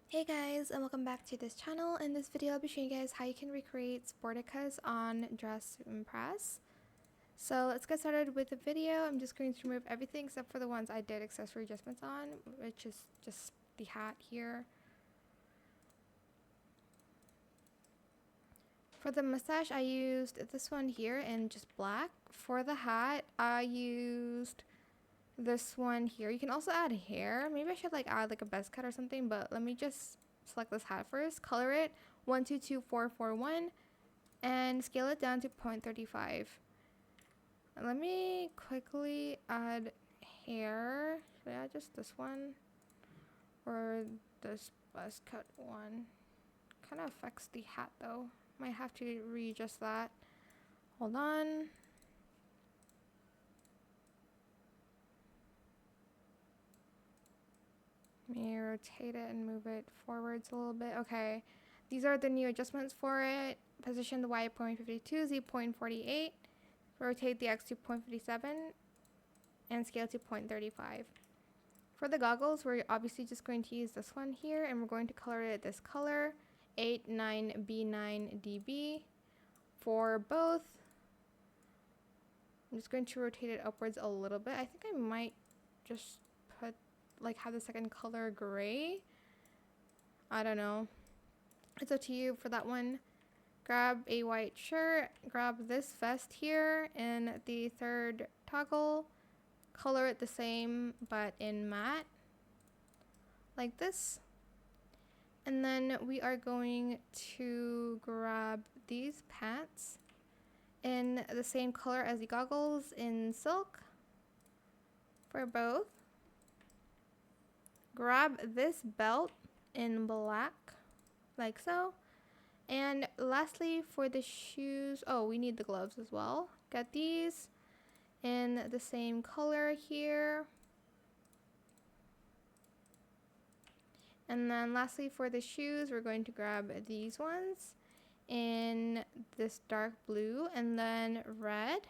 Hey guys, and welcome back to this channel. In this video I'll be showing you guys how you can recreate Sportacus on Dress Impress. So let's get started with the video. I'm just going to remove everything except for the ones I did accessory adjustments on, which is just the hat here. For the mustache I used this one here in just black. For the hat I used this one here. You can also add hair. Maybe I should add a buzz cut or something, but let me just select this hat first, color it 122441 and scale it down to 0.35. Let me quickly add hair. Should I add just this one or this buzz cut one? Kind of affects the hat though. Might have to readjust that. Hold on. Let me rotate it and move it forwards a little bit. Okay, these are the new adjustments for it. Position the Y at 0.52, Z 0.48, rotate the X to 0.57, and scale to 0.35. For the goggles, we're obviously just going to use this one here, and we're going to color it this color, 89B9DB. For both, I'm just going to rotate it upwards a little bit. I think I might just put have the second color gray. I don't know. It's up to you for that one. Grab a white shirt, grab this vest here in the third toggle, color it the same but in matte, like this. And then we are going to grab these pants in the same color as the goggles in silk for both. Grab this belt in black, like so. And lastly, for the shoes, oh, we need the gloves as well. Get these in the same color here. And then lastly, for the shoes, we're going to grab these ones in this dark blue and then red,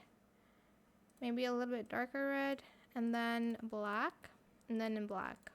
maybe a little bit darker red, and then black, and then in black.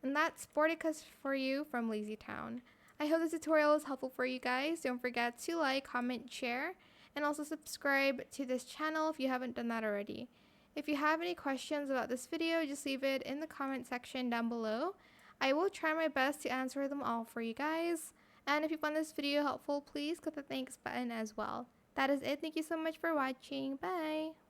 And that's Sportacus for you from LazyTown. I hope this tutorial is helpful for you guys. Don't forget to like, comment, share, and also subscribe to this channel if you haven't done that already. If you have any questions about this video, just leave it in the comment section down below. I will try my best to answer them all for you guys. And if you found this video helpful, please click the thanks button as well. That is it. Thank you so much for watching. Bye!